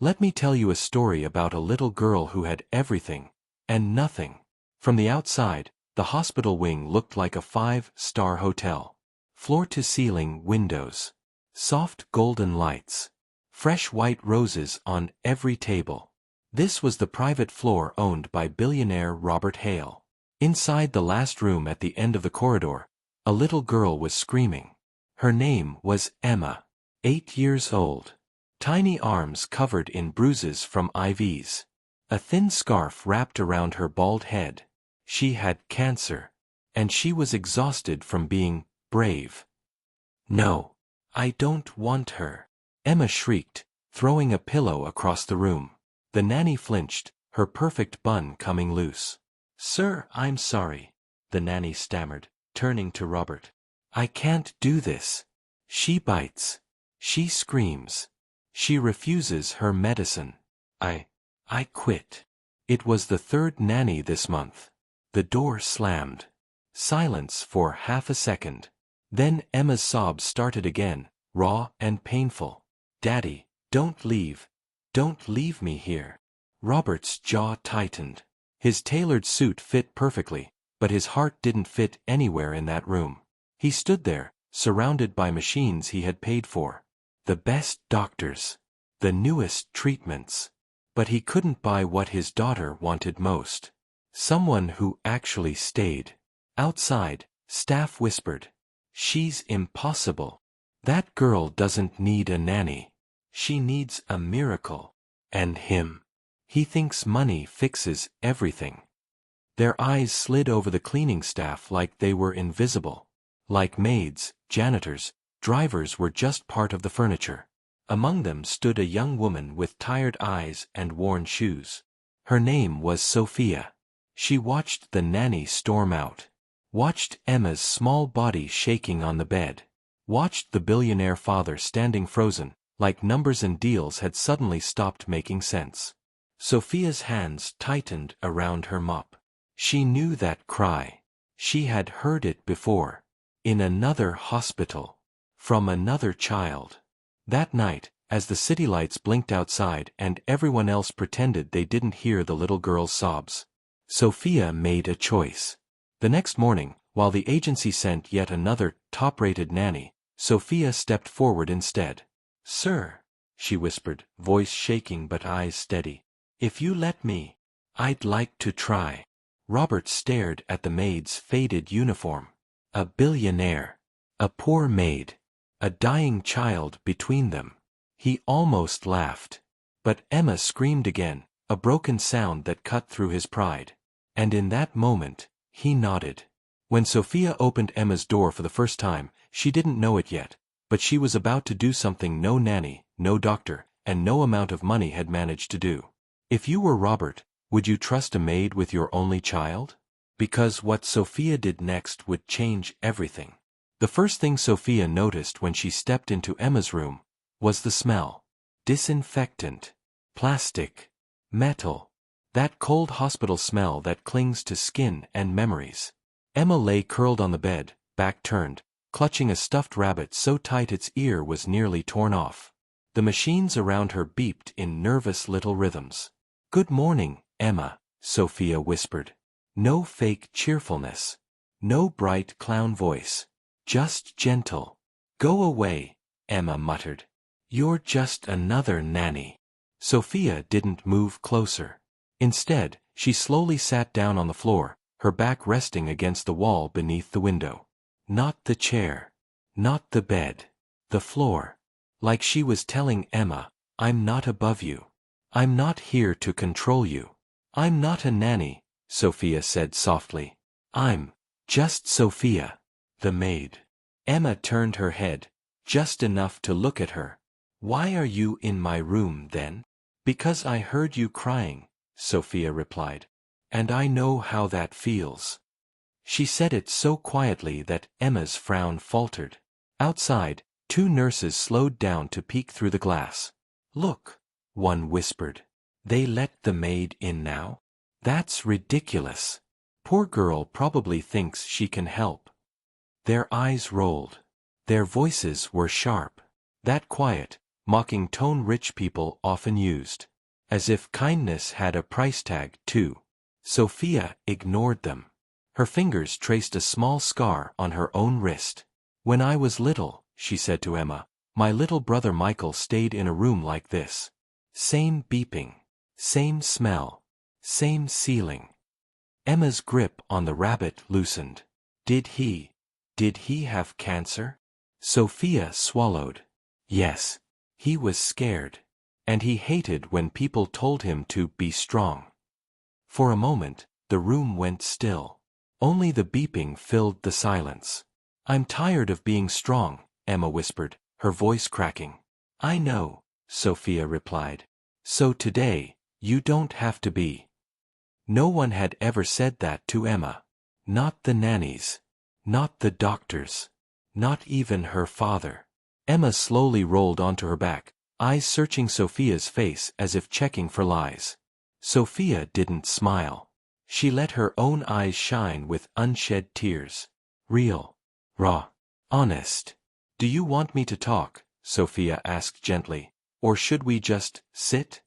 Let me tell you a story about a little girl who had everything and nothing. From the outside, the hospital wing looked like a 5-star hotel. Floor-to-ceiling windows. Soft golden lights. Fresh white roses on every table. This was the private floor owned by billionaire Robert Hale. Inside the last room at the end of the corridor, a little girl was screaming. Her name was Emma. 8 years old. Tiny arms covered in bruises from IVs. A thin scarf wrapped around her bald head. She had cancer. And she was exhausted from being brave. "No, I don't want her," Emma shrieked, throwing a pillow across the room. The nanny flinched, her perfect bun coming loose. "Sir, I'm sorry," the nanny stammered, turning to Robert. "I can't do this. She bites. She screams. She refuses her medicine. I quit." It was the third nanny this month. The door slammed. Silence for half a second. Then Emma's sobs started again, raw and painful. "Daddy, don't leave. Don't leave me here." Robert's jaw tightened. His tailored suit fit perfectly, but his heart didn't fit anywhere in that room. He stood there, surrounded by machines he had paid for. The best doctors. The newest treatments. But he couldn't buy what his daughter wanted most. Someone who actually stayed. Outside, staff whispered, "She's impossible. That girl doesn't need a nanny. She needs a miracle." And him. He thinks money fixes everything. Their eyes slid over the cleaning staff like they were invisible. Like maids, janitors, drivers were just part of the furniture. Among them stood a young woman with tired eyes and worn shoes. Her name was Sophia. She watched the nanny storm out. Watched Emma's small body shaking on the bed. Watched the billionaire father standing frozen, like numbers and deals had suddenly stopped making sense. Sophia's hands tightened around her mop. She knew that cry. She had heard it before. In another hospital. From another child. That night, as the city lights blinked outside and everyone else pretended they didn't hear the little girl's sobs, Sophia made a choice. The next morning, while the agency sent yet another top-rated nanny, Sophia stepped forward instead. "Sir," she whispered, voice shaking but eyes steady, "if you let me, I'd like to try." Robert stared at the maid's faded uniform. A billionaire. A poor maid. A dying child between them. He almost laughed. But Emma screamed again, a broken sound that cut through his pride. And in that moment, he nodded. When Sophia opened Emma's door for the first time, she didn't know it yet, but she was about to do something no nanny, no doctor, and no amount of money had managed to do. If you were Robert, would you trust a maid with your only child? Because what Sophia did next would change everything. The first thing Sophia noticed when she stepped into Emma's room was the smell. Disinfectant. Plastic. Metal. That cold hospital smell that clings to skin and memories. Emma lay curled on the bed, back turned, clutching a stuffed rabbit so tight its ear was nearly torn off. The machines around her beeped in nervous little rhythms. "Good morning, Emma," Sophia whispered. No fake cheerfulness. No bright clown voice. Just gentle. "Go away," Emma muttered. "You're just another nanny." Sophia didn't move closer. Instead, she slowly sat down on the floor, her back resting against the wall beneath the window. Not the chair. Not the bed. The floor. Like she was telling Emma, "I'm not above you. I'm not here to control you. I'm not a nanny," Sophia said softly. "I'm just Sophia, the maid." Emma turned her head, just enough to look at her. "Why are you in my room then?" "Because I heard you crying," Sophia replied. "And I know how that feels." She said it so quietly that Emma's frown faltered. Outside, 2 nurses slowed down to peek through the glass. "Look," one whispered. "They let the maid in now? That's ridiculous. Poor girl probably thinks she can help." Their eyes rolled. Their voices were sharp. That quiet, mocking tone rich people often used. As if kindness had a price tag, too. Sophia ignored them. Her fingers traced a small scar on her own wrist. "When I was little," she said to Emma, "my little brother Michael stayed in a room like this. Same beeping. Same smell. Same ceiling." Emma's grip on the rabbit loosened. Did he have cancer? Sophia swallowed. Yes. He was scared. And he hated when people told him to be strong. For a moment, the room went still. Only the beeping filled the silence. "I'm tired of being strong," Emma whispered, her voice cracking. "I know," Sophia replied. "So today, you don't have to be." No one had ever said that to Emma. Not the nannies. Not the doctors. Not even her father. Emma slowly rolled onto her back, eyes searching Sophia's face as if checking for lies. Sophia didn't smile. She let her own eyes shine with unshed tears. "Real. Raw. Honest. Do you want me to talk?" Sophia asked gently. "Or should we just sit?"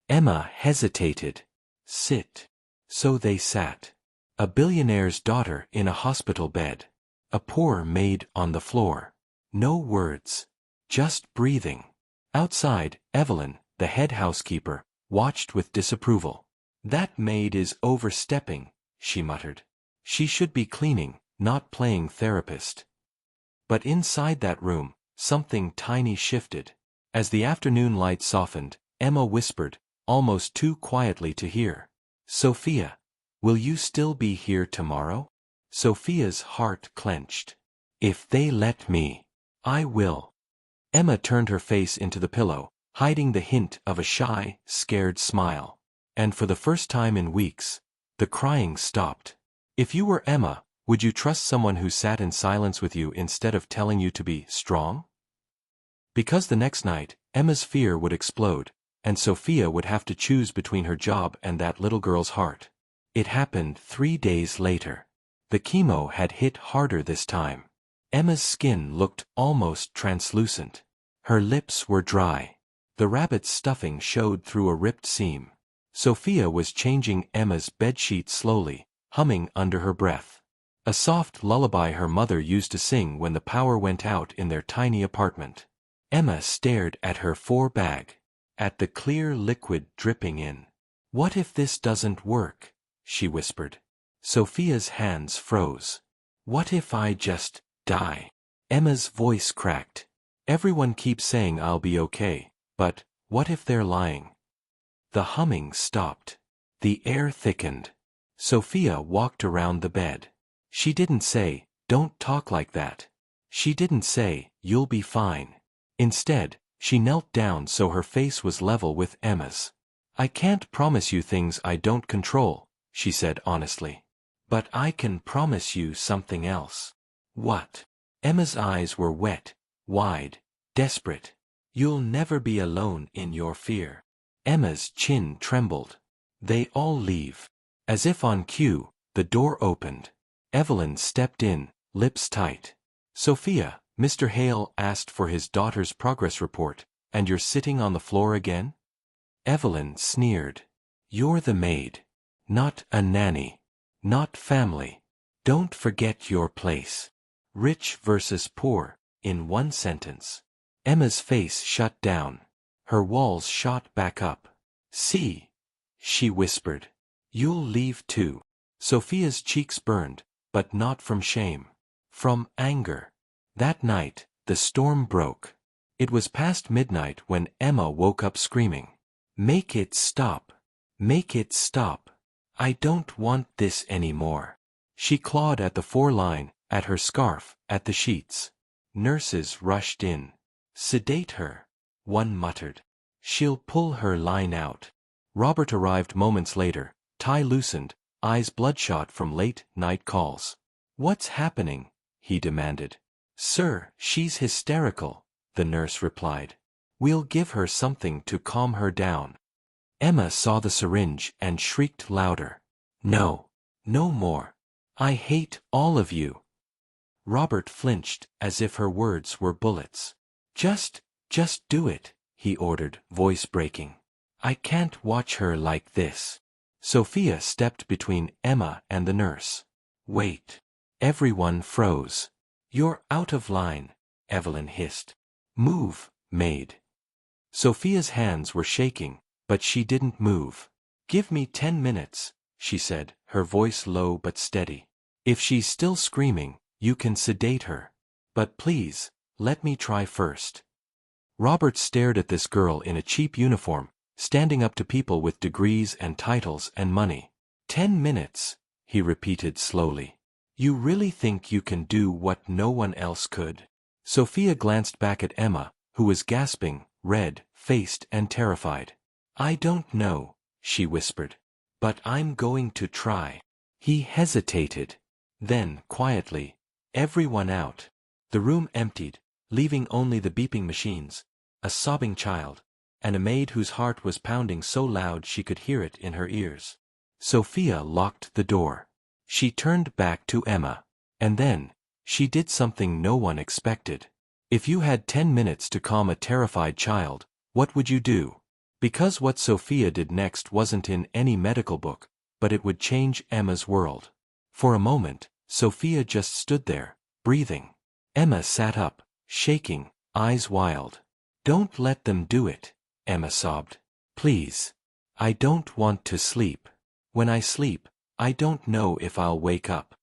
Emma hesitated. Sit. So they sat. A billionaire's daughter in a hospital bed. A poor maid on the floor. No words. Just breathing. Outside, Evelyn, the head housekeeper, watched with disapproval. "That maid is overstepping," she muttered. "She should be cleaning, not playing therapist." But inside that room, something tiny shifted. As the afternoon light softened, Emma whispered, almost too quietly to hear. "Sophia, will you still be here tomorrow?" Sophia's heart clenched. "If they let me, I will." Emma turned her face into the pillow, hiding the hint of a shy, scared smile. And for the first time in weeks, the crying stopped. If you were Emma, would you trust someone who sat in silence with you instead of telling you to be strong? Because the next night, Emma's fear would explode, and Sophia would have to choose between her job and that little girl's heart. It happened 3 days later. The chemo had hit harder this time. Emma's skin looked almost translucent. Her lips were dry. The rabbit's stuffing showed through a ripped seam. Sophia was changing Emma's bedsheet slowly, humming under her breath. A soft lullaby her mother used to sing when the power went out in their tiny apartment. Emma stared at her 4-bag, at the clear liquid dripping in. "What if this doesn't work?" she whispered. Sophia's hands froze. "What if I just die?" Emma's voice cracked. "Everyone keeps saying I'll be okay, but what if they're lying?" The humming stopped. The air thickened. Sophia walked around the bed. She didn't say, "Don't talk like that." She didn't say, "You'll be fine." Instead, she knelt down so her face was level with Emma's. "I can't promise you things I don't control," she said honestly. "But I can promise you something else." "What?" Emma's eyes were wet, wide, desperate. "You'll never be alone in your fear." Emma's chin trembled. "They all leave." As if on cue, the door opened. Evelyn stepped in, lips tight. "Sophia, Mr. Hale asked for his daughter's progress report, and you're sitting on the floor again?" Evelyn sneered. "You're the maid. Not a nanny. Not family. Don't forget your place. Rich versus poor, in one sentence." Emma's face shut down. Her walls shot back up. "See," she whispered. "You'll leave too." Sophia's cheeks burned, but not from shame. From anger. That night, the storm broke. It was past midnight when Emma woke up screaming. "Make it stop. Make it stop. I don't want this anymore." She clawed at the 4-line, at her scarf, at the sheets. Nurses rushed in. "Sedate her," one muttered. "She'll pull her line out." Robert arrived moments later, tie loosened, eyes bloodshot from late night calls. "What's happening?" he demanded. "Sir, she's hysterical," the nurse replied. "We'll give her something to calm her down." Emma saw the syringe and shrieked louder. "No. No more. I hate all of you." Robert flinched as if her words were bullets. Just do it," he ordered, voice breaking. I can't watch her like this. Sophia stepped between Emma and the nurse. Wait. Everyone froze. You're out of line, Evelyn hissed. Move, Maid. Sophia's hands were shaking, but she didn't move. Give me 10 minutes, she said, her voice low but steady. If she's still screaming, you can sedate her. But please, let me try first. Robert stared at this girl in a cheap uniform, standing up to people with degrees and titles and money. 10 minutes, he repeated slowly. You really think you can do what no one else could? Sophia glanced back at Emma, who was gasping, red-faced and terrified. I don't know, she whispered. But I'm going to try. He hesitated. Then, quietly, everyone out. The room emptied, leaving only the beeping machines, a sobbing child, and a maid whose heart was pounding so loud she could hear it in her ears. Sophia locked the door. She turned back to Emma. And then, she did something no one expected. If you had 10 minutes to calm a terrified child, what would you do? Because what Sophia did next wasn't in any medical book, but it would change Emma's world. For a moment, Sophia just stood there, breathing. Emma sat up, shaking, eyes wild. Don't let them do it, Emma sobbed. Please. I don't want to sleep. When I sleep, I don't know if I'll wake up.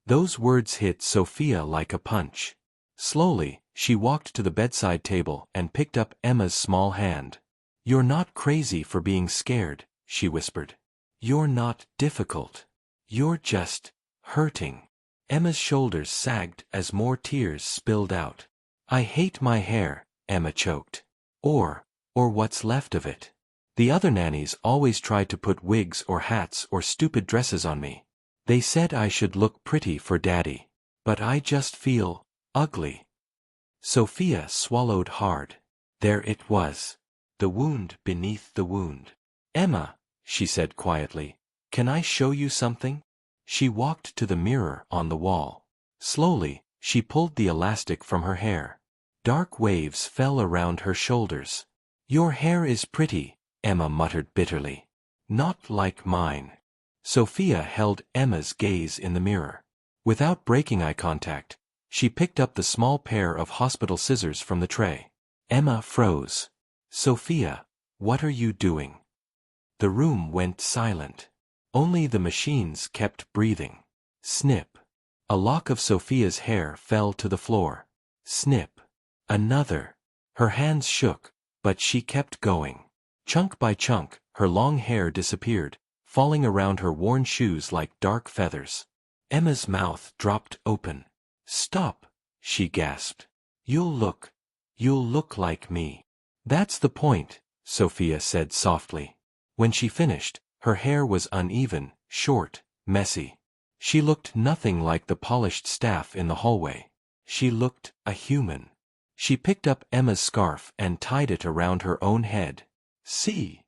Those words hit Sophia like a punch. Slowly, she walked to the bedside table and picked up Emma's small hand. You're not crazy for being scared, she whispered. You're not difficult. You're just hurting. Emma's shoulders sagged as more tears spilled out. I hate my hair, Emma choked. Or what's left of it. The other nannies always tried to put wigs or hats or stupid dresses on me. They said I should look pretty for Daddy. But I just feel ugly. Sophia swallowed hard. There it was. The wound beneath the wound. Emma, she said quietly, can I show you something? She walked to the mirror on the wall. Slowly, she pulled the elastic from her hair. Dark waves fell around her shoulders. Your hair is pretty, Emma muttered bitterly. Not like mine. Sophia held Emma's gaze in the mirror. Without breaking eye contact, she picked up the small pair of hospital scissors from the tray. Emma froze. Sophia, what are you doing? The room went silent. Only the machines kept breathing. Snip. A lock of Sophia's hair fell to the floor. Snip. Another. Her hands shook, but she kept going. Chunk by chunk, her long hair disappeared, falling around her worn shoes like dark feathers. Emma's mouth dropped open. Stop, she gasped. You'll look like me. That's the point, Sophia said softly. When she finished, her hair was uneven, short, messy. She looked nothing like the polished staff in the hallway. She looked a human. She picked up Emma's scarf and tied it around her own head. See,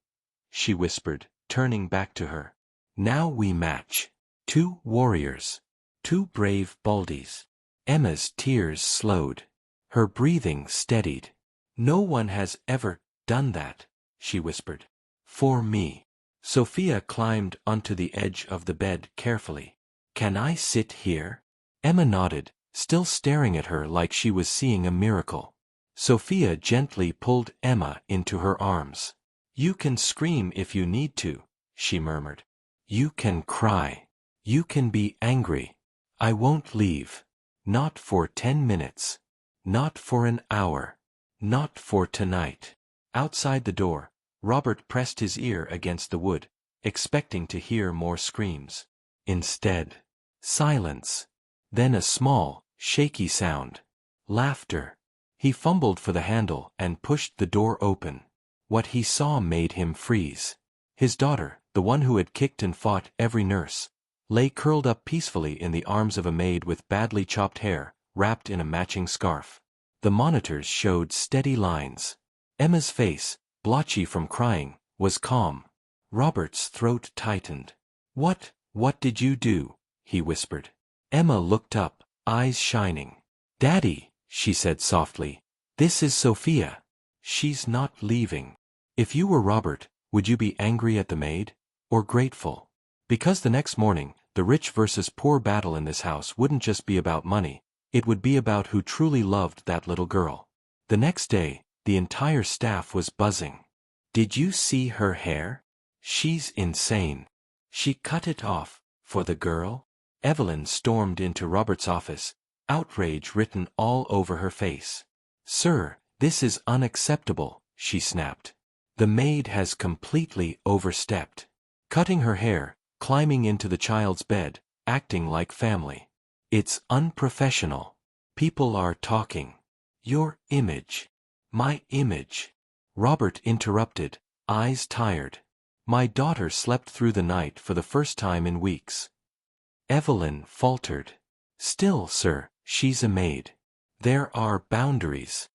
she whispered, turning back to her. Now we match. 2 warriors. 2 brave Baldies. Emma's tears slowed. Her breathing steadied. No one has ever done that, she whispered. For me. Sophia climbed onto the edge of the bed carefully. Can I sit here? Emma nodded, still staring at her like she was seeing a miracle. Sophia gently pulled Emma into her arms. You can scream if you need to, she murmured. You can cry. You can be angry. I won't leave. Not for 10 minutes. Not for an hour. Not for tonight. Outside the door, Robert pressed his ear against the wood, expecting to hear more screams. Instead, silence. Then a small, shaky sound. Laughter. He fumbled for the handle and pushed the door open. What he saw made him freeze. His daughter, the one who had kicked and fought every nurse, lay curled up peacefully in the arms of a maid with badly chopped hair, wrapped in a matching scarf. The monitors showed steady lines. Emma's face, blotchy from crying, was calm. Robert's throat tightened. What did you do? He whispered. Emma looked up, eyes shining. Daddy, she said softly. This is Sophia. She's not leaving. If you were Robert, would you be angry at the maid? Or grateful? Because the next morning, the rich versus poor battle in this house wouldn't just be about money, it would be about who truly loved that little girl. The next day, the entire staff was buzzing. Did you see her hair? She's insane. She cut it off, for the girl? Evelyn stormed into Robert's office, outrage written all over her face. Sir, this is unacceptable, she snapped. The maid has completely overstepped. Cutting her hair, climbing into the child's bed, acting like family. It's unprofessional. People are talking. Your image. My image. Robert interrupted, eyes tired. My daughter slept through the night for the first time in weeks. Evelyn faltered. Still, sir, she's a maid. There are boundaries.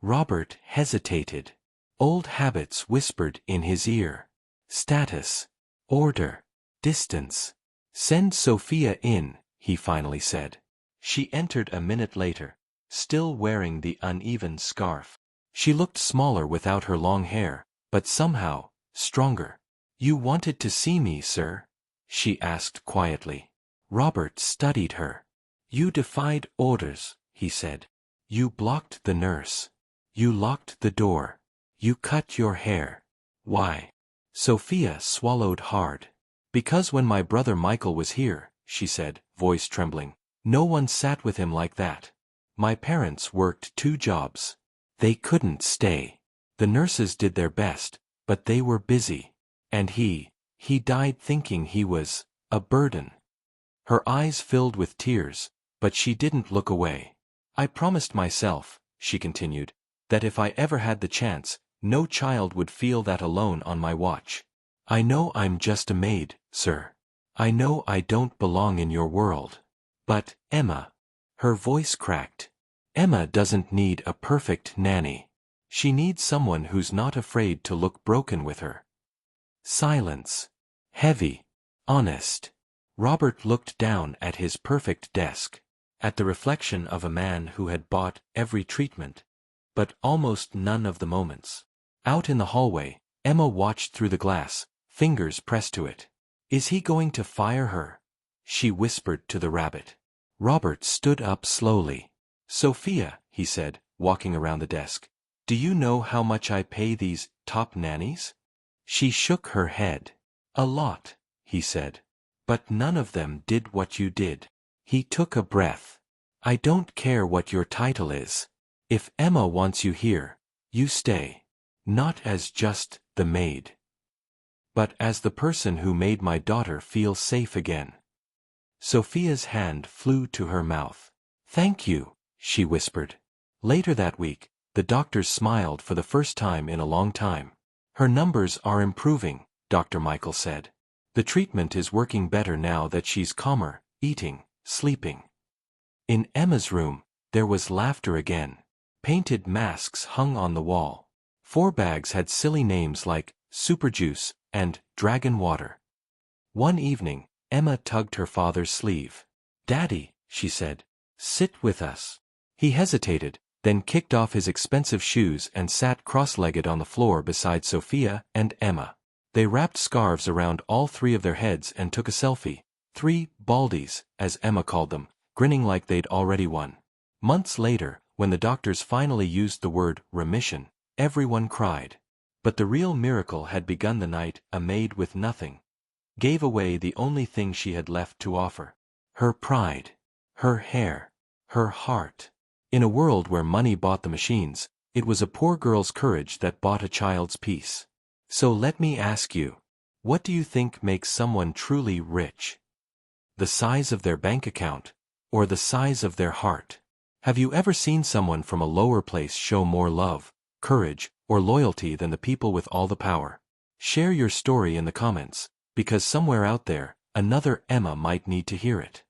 Robert hesitated. Old habits whispered in his ear. Status. Order. Distance. Send Sophia in, he finally said. She entered a minute later, still wearing the uneven scarf. She looked smaller without her long hair, but somehow, stronger. You wanted to see me, sir? She asked quietly. Robert studied her. You defied orders, he said. You blocked the nurse. You locked the door. You cut your hair. Why? Sophia swallowed hard. Because when my brother Michael was here, she said, voice trembling, no one sat with him like that. My parents worked 2 jobs. They couldn't stay. The nurses did their best, but they were busy. And he died thinking he was a burden. Her eyes filled with tears, but she didn't look away. I promised myself, she continued, that if I ever had the chance, no child would feel that alone on my watch. I know I'm just a maid, sir. I know I don't belong in your world. But, Emma. Her voice cracked. Emma doesn't need a perfect nanny. She needs someone who's not afraid to look broken with her. Silence. Heavy. Honest. Robert looked down at his perfect desk, at the reflection of a man who had bought every treatment, but almost none of the moments. Out in the hallway, Emma watched through the glass, fingers pressed to it. Is he going to fire her? She whispered to the rabbit. Robert stood up slowly. Sophia, he said, walking around the desk, do you know how much I pay these top nannies? She shook her head. A lot, he said. But none of them did what you did. He took a breath. I don't care what your title is. If Emma wants you here, you stay. Not as just the maid, but as the person who made my daughter feel safe again. Sophia's hand flew to her mouth. Thank you, she whispered. Later that week, the doctors smiled for the first time in a long time. Her numbers are improving, Dr. Michael said. The treatment is working better now that she's calmer, eating, sleeping. In Emma's room, there was laughter again. Painted masks hung on the wall. 4 bags had silly names like Super Juice and Dragon Water. One evening, Emma tugged her father's sleeve. Daddy, she said, sit with us. He hesitated, then kicked off his expensive shoes and sat cross-legged on the floor beside Sophia and Emma. They wrapped scarves around all 3 of their heads and took a selfie. 3 baldies, as Emma called them, grinning like they'd already won. Months later, when the doctors finally used the word remission, everyone cried. But the real miracle had begun the night a maid with nothing gave away the only thing she had left to offer. Her pride. Her hair. Her heart. In a world where money bought the machines, it was a poor girl's courage that bought a child's peace. So let me ask you, what do you think makes someone truly rich? The size of their bank account, or the size of their heart? Have you ever seen someone from a lower place show more love, courage, or loyalty than the people with all the power? Share your story in the comments, because somewhere out there, another Emma might need to hear it.